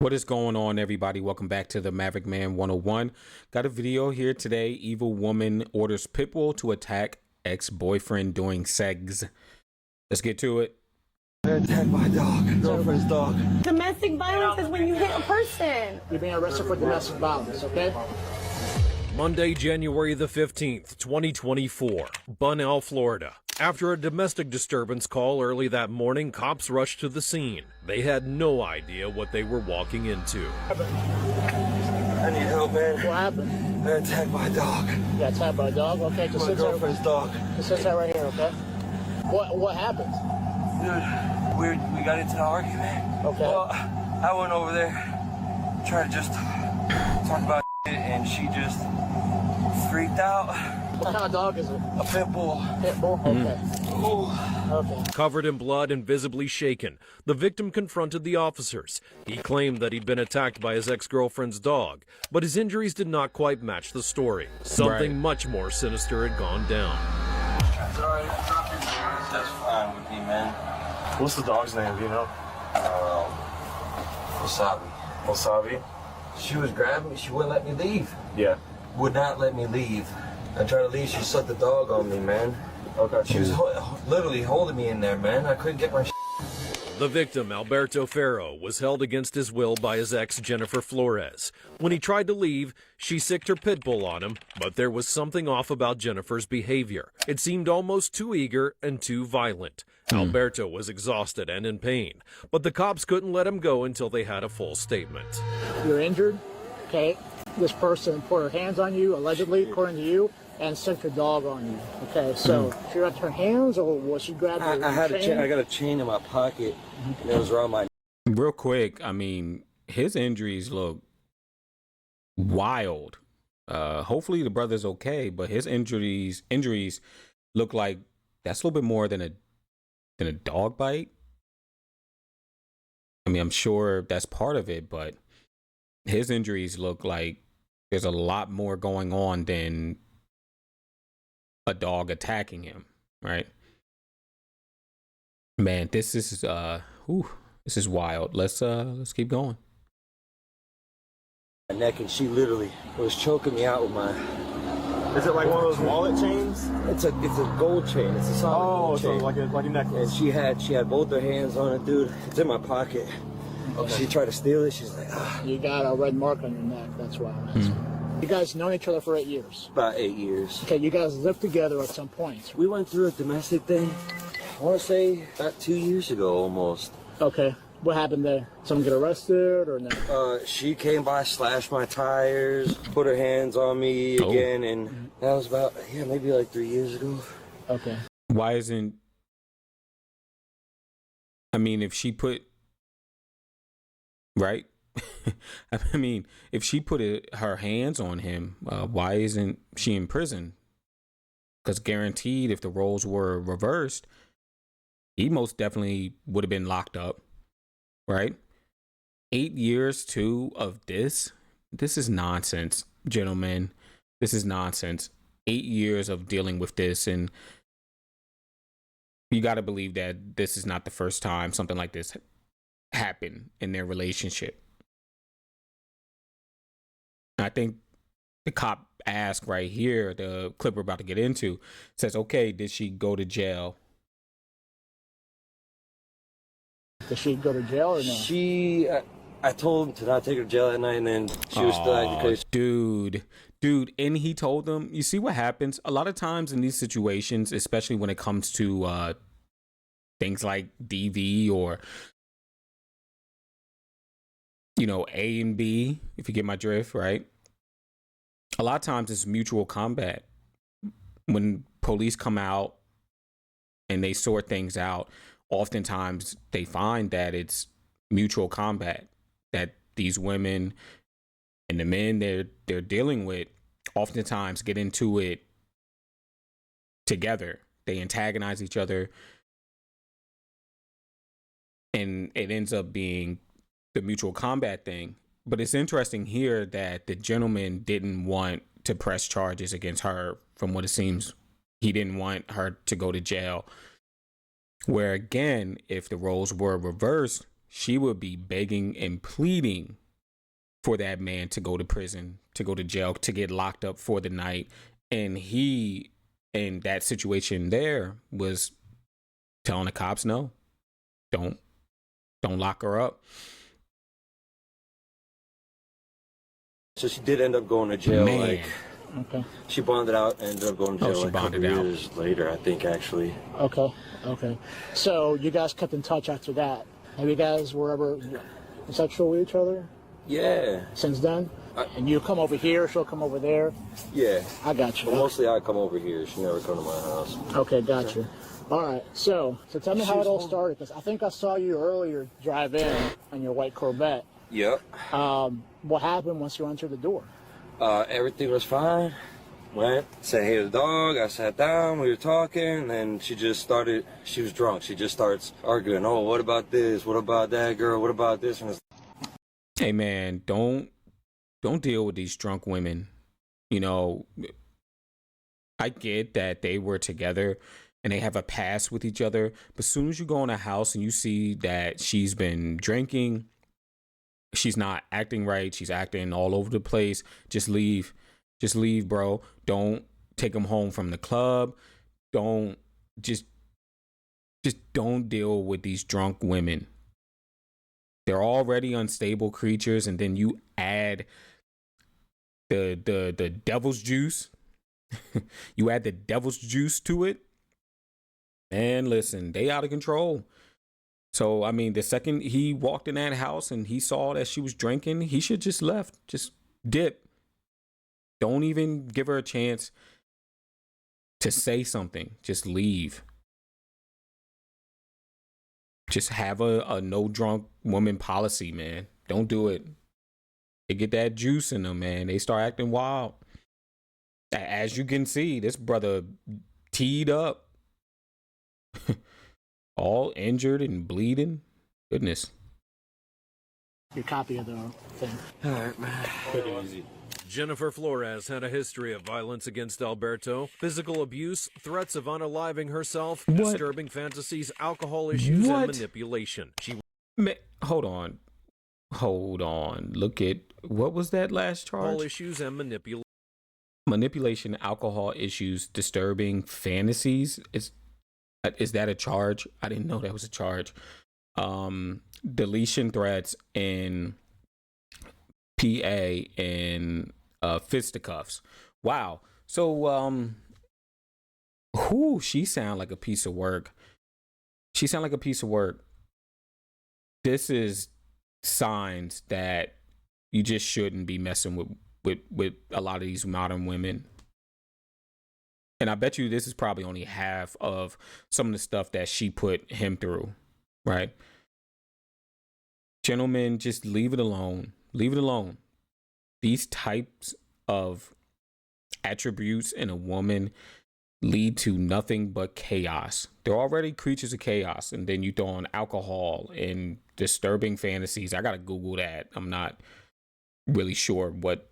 What is going on, everybody? Welcome back to the Maverick Man 101. Got a video here today. Evil woman orders Pitbull to attack ex-boyfriend doing sex. Let's get to it. Attack my dog, girlfriend's dog. Domestic violence is when you hit a person. You're being arrested for domestic violence, okay? Monday, January the 15th, 2024, Bunnell, Florida. After a domestic disturbance call early that morning, cops rushed to the scene. They had no idea what they were walking into. I need help, man. What happened? I attacked my dog. You got attacked by a dog? Okay, just My sit there. girlfriend's dog. Just sit there right here, okay? What happened? Dude, we got into the argument. Okay. Well, I went over there, tried to just talk about it, and she just freaked out. What kind of dog is it? A Pitbull. Pitbull? Okay. Ooh. Okay. Covered in blood and visibly shaken, the victim confronted the officers. He claimed that he'd been attacked by his ex-girlfriend's dog, but his injuries did not quite match the story. Something much more sinister had gone down. Sorry. That's fine with me, man. What's the dog's name, do you know? Wasabi. Wasabi? She was grabbing me. She wouldn't let me leave. Yeah. Would not let me leave. I tried to leave. She sucked the dog on me, man. Okay. She was literally holding me in there, man. I couldn't get my The victim, Alberto Ferro, was held against his will by his ex, Jennifer Flores. When he tried to leave, she sicked her pit bull on him, but there was something off about Jennifer's behavior. It seemed almost too eager and too violent. Alberto was exhausted and in pain, but the cops couldn't let him go until they had a full statement. You're injured, okay? This person put her hands on you, allegedly, according to you, and sicked her dog on you. Okay, so she wrapped her hands, or was she grabbed her I had a chain? chain. I got a chain in my pocket, and it was around my. Real quick, I mean, his injuries look wild. Hopefully the brother's okay, but his injuries look like that's a little bit more than a dog bite. I mean, I'm sure that's part of it, but his injuries look like there's a lot more going on than a dog attacking him, right? Man, this is wild. Let's keep going. My neck, and she literally was choking me out with my. Is it like one of those wallet chains? It's a gold chain. It's a solid gold so chain. like a And necklace. she had both her hands on it, dude. It's in my pocket. Okay. She tried to steal it. She's like, You got a red mark on your neck, that's why I'm asking. You guys known each other for 8 years. about 8 years. Okay, you guys lived together at some point. We went through a domestic thing. I want to say about 2 years ago, almost. Okay, what happened there? Someone get arrested or no? She came by, slashed my tires, put her hands on me again, and that was about maybe like 3 years ago. Okay. Why isn't? I mean, if she put right. I mean, if she put her hands on him, why isn't she in prison? Because guaranteed, if the roles were reversed, he most definitely would have been locked up, right? 8 years too of this. This is nonsense, gentlemen. This is nonsense. 8 years of dealing with this, and you got to believe that this is not the first time something like this happened in their relationship. I think the cop asked right here, the clip we're about to get into, says, okay, did she go to jail? Did she go to jail or no? I told him to not take her to jail that night, and then she was still acting crazy. Dude, and he told them, you see what happens? A lot of times in these situations, especially when it comes to things like DV or, A and B, if you get my drift, right? A lot of times it's mutual combat. When police come out and they sort things out, oftentimes they find that it's mutual combat, that these women and the men they're dealing with oftentimes get into it together. They antagonize each other, and it ends up being the mutual combat thing. But it's interesting here that the gentleman didn't want to press charges against her. From what it seems, he didn't want her to go to jail. Where again, if the roles were reversed, she would be begging and pleading for that man to go to prison, to go to jail, to get locked up for the night. And he, in that situation there, was telling the cops, no, don't lock her up. So she did end up going to jail. Man. Like, Okay. she bonded out and ended up going to jail she like a couple bonded out. years later, I think, actually. Okay. Okay. So you guys kept in touch after that. Have you guys were ever sexual with each other Yeah. since then? And you come over here, she'll come over there. Yeah. I got you. But mostly I come over here. She never come to my house. Okay, got you. All right. So tell me how it all started, because I think I saw you earlier drive in your white Corvette. Yep. What happened once you entered the door? Everything was fine. Went, said hey to the dog. I sat down. We were talking, and then she just started. She was drunk. She just starts arguing. Oh, what about this? What about that girl? What about this? And it's Hey man, don't deal with these drunk women. You know, I get that they were together and they have a past with each other, but as soon as you go in a house and you see that she's been drinking, she's not acting right, she's acting all over the place, just leave. Just leave, bro. Don't take them home from the club. Don't just don't deal with these drunk women. They're already unstable creatures, and then you add the devil's juice. You add the devil's juice to it. And listen, they out of control. So, I mean, the second he walked in that house and he saw that she was drinking, he should just left. Just dip. Don't even give her a chance to say something. Just leave. Just have a no drunk woman policy, man. Don't do it. They get that juice in them, man. They start acting wild. As you can see, this brother teed up. All injured and bleeding. Goodness. Your copy of the thing. all right, man. Pretty easy. Jennifer Flores had a history of violence against Alberto, physical abuse, threats of unaliving herself, disturbing fantasies, alcohol issues, and manipulation. Hold on. Look at, what was that last charge? Alcohol issues and Manipulation, alcohol issues, disturbing fantasies. Is that a charge? I didn't know that was a charge. Deletion threats and PA and fisticuffs. Wow. So she sound like a piece of work. This is signs that you just shouldn't be messing with a lot of these modern women. And I bet you this is probably only half of some of the stuff that she put him through, right? Gentlemen, just leave it alone. Leave it alone. These types of attributes in a woman lead to nothing but chaos. They're already creatures of chaos. And then you throw on alcohol and disturbing fantasies. I got to Google that. I'm not really sure what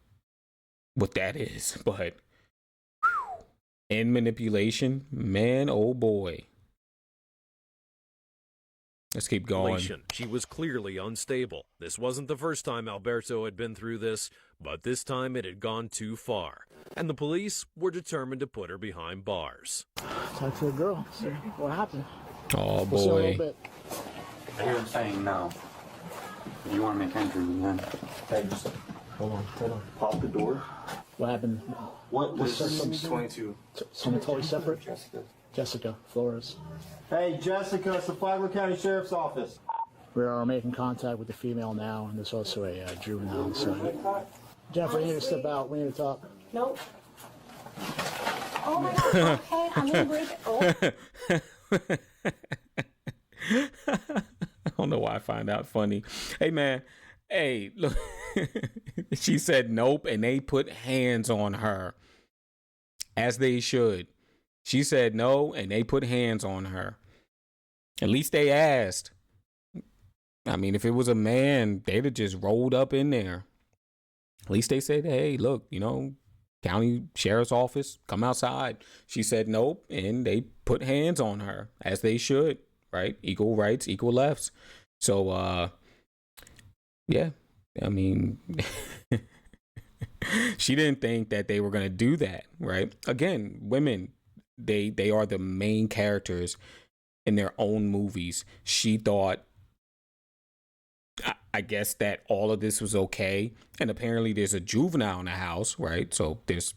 that is, but and manipulation, man, oh boy. Let's keep going. She was clearly unstable. This wasn't the first time Alberto had been through this, but this time it had gone too far. And the police were determined to put her behind bars. Talk to the girl. See what happened. Oh We'll see a little boy. bit. I hear him saying no. You want to make entry, man? Hey, just hold on. Pop the door. What happened? What was 22? Someone totally separate? Jessica Flores. Hey, Jessica, it's the Flagler County Sheriff's Office. We are making contact with the female now, and there's also a juvenile. So, Jennifer, you need to step out. We need to talk. Nope. Oh my God. Okay, I'm gonna break it. Oh. I don't know why I find that funny. Hey man, hey, look. She said nope, and they put hands on her. As they should. She said no, and they put hands on her. At least they asked. I mean, if it was a man, they'd have just rolled up in there. At least they said, hey, look, county sheriff's office, come outside. She said nope, and they put hands on her, as they should, right? Equal rights, equal lefts. So yeah, I mean, she didn't think that they were gonna do that, right? Again, women, they are the main characters in their own movies. She thought, I guess, that all of this was okay, and apparently there's a juvenile in the house, right? So there's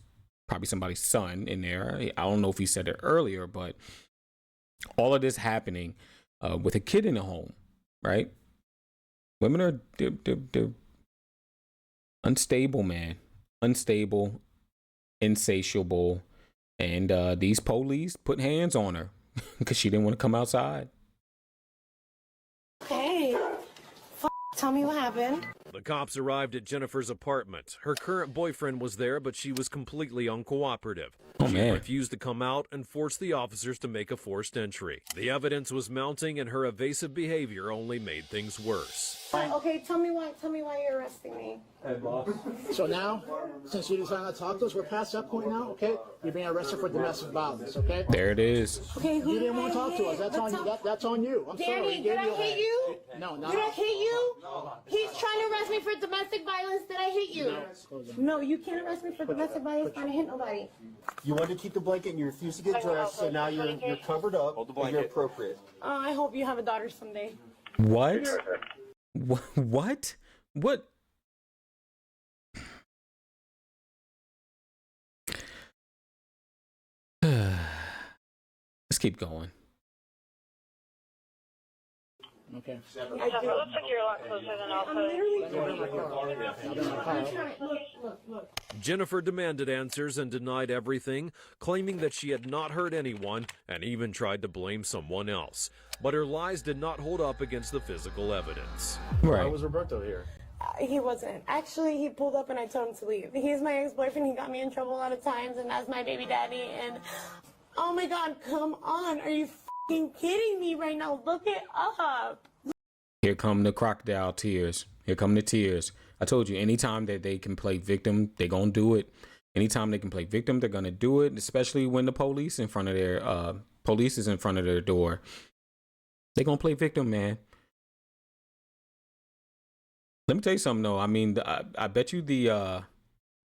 probably somebody's son in there. I don't know if he said it earlier, but all of this happening with a kid in the home, right? Women are they're unstable, man. Unstable, insatiable, and these police put hands on her because she didn't want to come outside. Hey, tell me what happened. The cops arrived at Jennifer's apartment. Her current boyfriend was there, but she was completely uncooperative. Oh, She man. refused to come out and forced the officers to make a forced entry. The evidence was mounting, and her evasive behavior only made things worse. Okay, tell me why you're arresting me. Hey, boss. So now, since you decided not to talk to us, we're past that point now, okay? You're being arrested for domestic violence, okay? There it is. Okay, who You didn't did want to I talk to us. hit? That's on you. That's on you. I'm sorry. Danny, We did gave I you a hit hand. you? No, not Did I hit you? He's trying to arrest me for domestic violence. Did I hit you? No, you can't arrest me for domestic violence. I didn't hit nobody. You wanted to keep the blanket and you refused to get dressed, so now you're covered up and you're appropriate. I hope you have a daughter someday. What? What? What? Let's keep going. Okay. Looks like you're a lot closer than I'll Look. Jennifer demanded answers and denied everything, claiming that she had not hurt anyone and even tried to blame someone else. But her lies did not hold up against the physical evidence. Why Right. was Roberto here? He wasn't. Actually, he pulled up and I told him to leave. He's my ex-boyfriend. He got me in trouble a lot of times, and that's my baby daddy. And oh my God, come on. Are you f***ing kidding me right now? Look it up. Here come the crocodile tears. Here come the tears. I told you, anytime that they can play victim, they're going to do it. Anytime they can play victim, they're going to do it, especially when the police in front of their police is in front of their door. They're going to play victim, man. Let me tell you something, though. I mean, I bet you the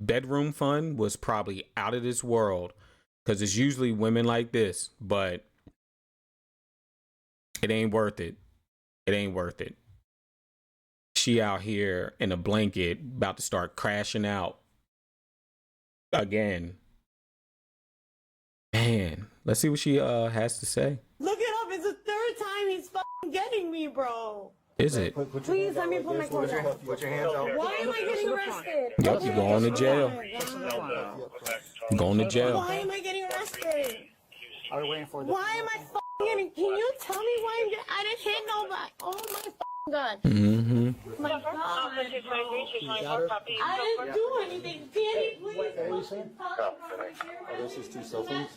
bedroom fund was probably out of this world because it's usually women like this, but it ain't worth it. It ain't worth it. She out here in a blanket about to start crashing out again. Man, let's see what she has to say. Look it up. It's the third time he's f***ing getting me, bro. Is it? Please let me put my clothes on. Put your hands out. Why am I getting arrested? Yup, you going to jail. Going to jail. Why am I getting arrested? Are we waiting for the... Why am I f***ing getting? Can you tell me why I'm getting? I didn't hit nobody. Oh my f***ing God. Mm-hmm. My God. I didn't do anything. Danny, please. What are you saying? This is two cell phones.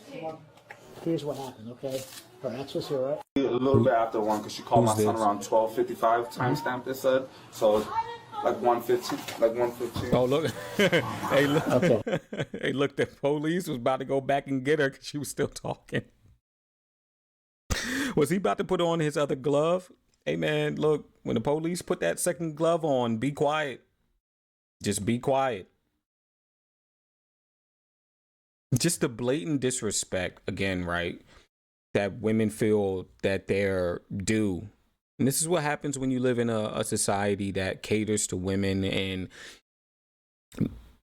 Here's what happened, okay? Her ex was here, right? A little bit after 1, because she called my Who's son this? around 12:55. Timestamp it said, so like 1:15, like 1:15. Oh, look. Hey, look. Okay. Hey, look, the police was about to go back and get her because she was still talking. Was he about to put on his other glove? Hey, man, look, when the police put that second glove on, be quiet. Just be quiet. Just the blatant disrespect, again, right? That women feel that they're due. And this is what happens when you live in a society that caters to women and,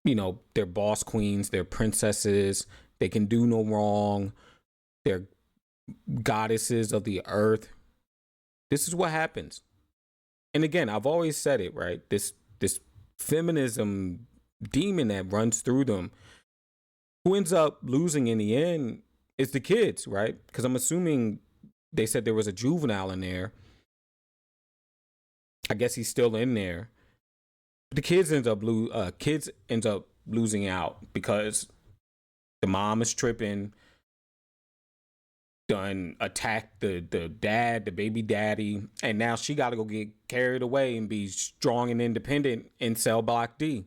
you know, they're boss queens, they're princesses, they can do no wrong, they're goddesses of the earth. This is what happens. And again, I've always said it, right? This feminism demon that runs through them, who ends up losing in the end is the kids, right? Because I'm assuming they said there was a juvenile in there. I guess he's still in there. But the kids ends up losing out because the mom is tripping, done attacked the dad, the baby daddy, and now she got to go get carried away and be strong and independent in cell block D.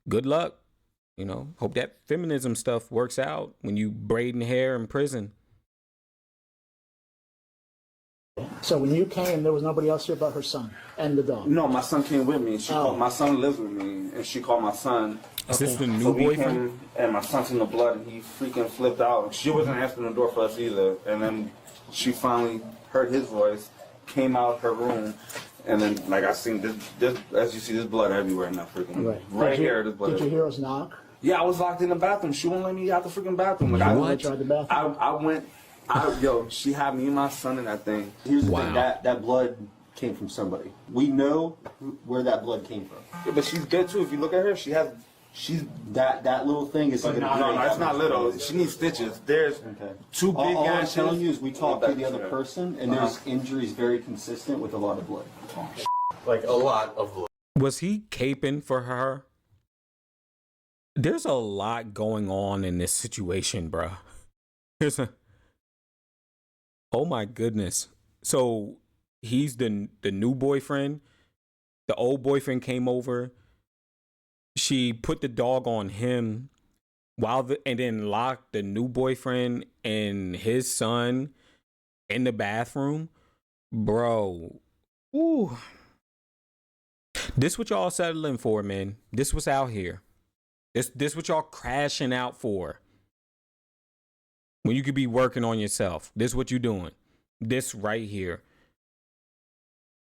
Good luck. You know, hope that feminism stuff works out when you braiding hair in prison. So when you came, there was nobody else here but her son and the dog. No, my son came with me. She Oh. called, my son lives with me, and she called my son. Is this the new So we boyfriend? came, and my son's in the blood, and he freaking flipped out. She wasn't answering the door for us either. And then she finally heard his voice, came out her room, and then like I seen this as you see, this blood everywhere now, freaking right here. This blood. Did you hear us knock? Yeah, I was locked in the bathroom. She won't let me out the freaking bathroom. Like, What? Tried the bathroom? I went. Yo, she had me and my son in that thing. Here's the Wow. thing, that blood came from somebody. We know where that blood came from. Yeah, but she's good too. If you look at her, she's That little thing is no, it's not little. She needs stitches. There's Okay. two big All I'm gashes. telling you is we talked to the other Yeah. person, and there's injuries very consistent with a lot of blood. Like a lot of blood. Was he caping for her? There's a lot going on in this situation, bruh. Oh my goodness. So he's the new boyfriend. The old boyfriend came over. She put the dog on him and then locked the new boyfriend and his son in the bathroom. Bro. Ooh. This what y'all settling for, man. This what's out here. This what y'all crashing out for. When you could be working on yourself. This what you doing. This right here.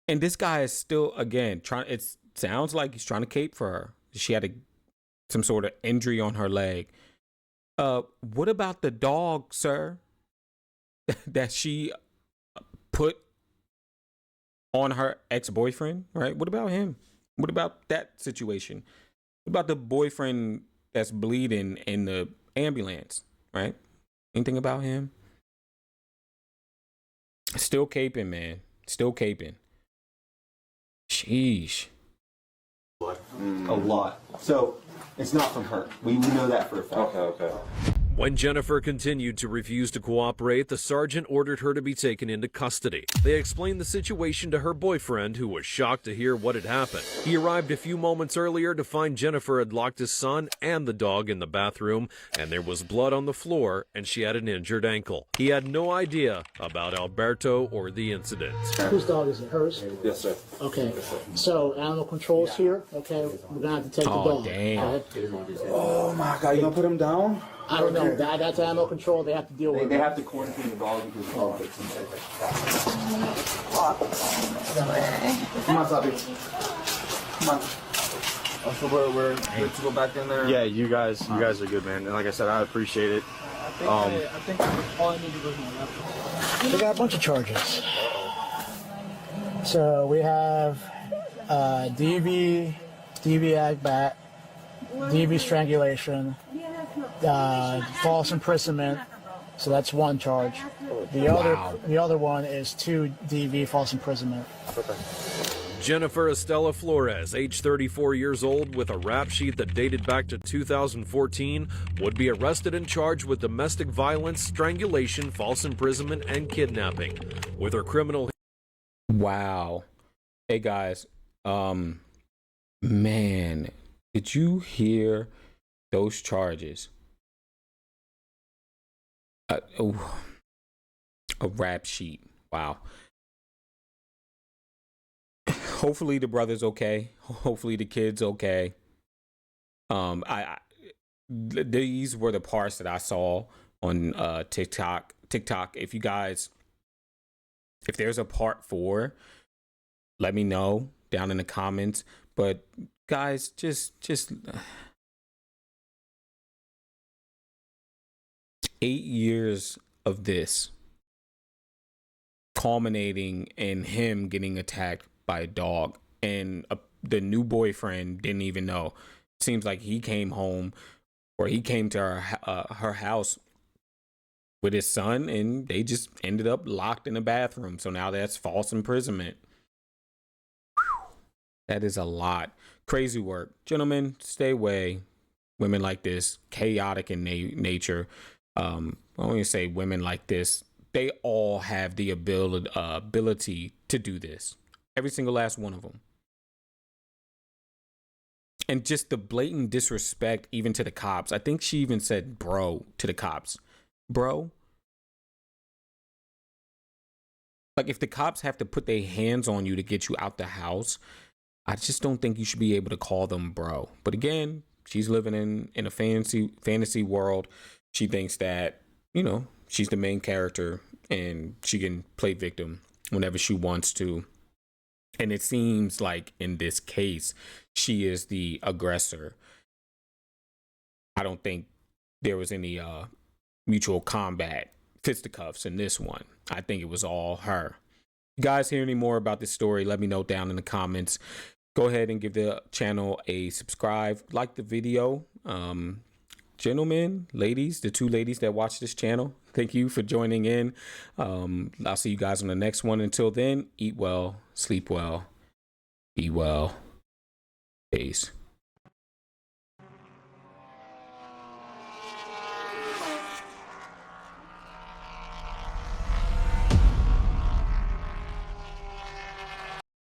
And this guy is still, again, it sounds like he's trying to cape for her. She had some sort of injury on her leg. What about the dog, sir? That she put on her ex-boyfriend, right? What about him? What about that situation? What about the boyfriend that's bleeding in the ambulance, right? Anything about him? Still caping, man. Still caping. Sheesh. A lot. So it's not from her. We know that for a fact. Okay. When Jennifer continued to refuse to cooperate, the sergeant ordered her to be taken into custody. They explained the situation to her boyfriend, who was shocked to hear what had happened. He arrived a few moments earlier to find Jennifer had locked his son and the dog in the bathroom, and there was blood on the floor, and she had an injured ankle. He had no idea about Alberto or the incident. Whose dog is it? Hers? Yes, sir. Okay. So animal control's here. Okay. We're gonna have to take the dog. Damn. Okay? Oh my God, you gonna put him down? I don't know. That's animal control. They have to deal with They it. have to quarantine the dog because the dog fits inside. Come on, Sabi. Come on. Oh, so we're good to go back in there. Yeah, you guys are good, man. And like I said, I appreciate it. I think all I need to do is my laptop. We got a bunch of charges. So we have DV ag bat, DV strangulation, false imprisonment. So that's one charge. The other one is 2 DV false imprisonment. Jennifer Estella Flores, age 34 years old, with a rap sheet that dated back to 2014, would be arrested and charged with domestic violence, strangulation, false imprisonment, and kidnapping. With her criminal... Wow. Hey guys, man, did you hear those charges? A rap sheet. Wow. Hopefully the brother's okay. Hopefully the kid's okay. These were the parts that I saw on TikTok. If there's a part 4, let me know down in the comments. But guys, just 8 years of this culminating in him getting attacked by a dog, and the new boyfriend didn't even know. Seems like he came home, or he came to her house with his son, and they just ended up locked in the bathroom. So now that's false imprisonment. Whew. That is a lot. Crazy work. Gentlemen, stay away. Women like this, chaotic in nature. I don't even say women like this. They all have the ability to do this. Every single last one of them. And just the blatant disrespect even to the cops. I think she even said bro to the cops. Bro? Like, if the cops have to put their hands on you to get you out the house, I just don't think you should be able to call them bro. But again, she's living in a fantasy world. She thinks that, you know, she's the main character and she can play victim whenever she wants to. And it seems like in this case, she is the aggressor. I don't think there was any mutual combat fisticuffs in this one. I think it was all her. You guys hear any more about this story, let me know down in the comments. Go ahead and give the channel a subscribe, like the video. Gentlemen, ladies, the 2 ladies that watch this channel, thank you for joining in. I'll see you guys on the next one. Until then, eat well, sleep well, be well. Peace.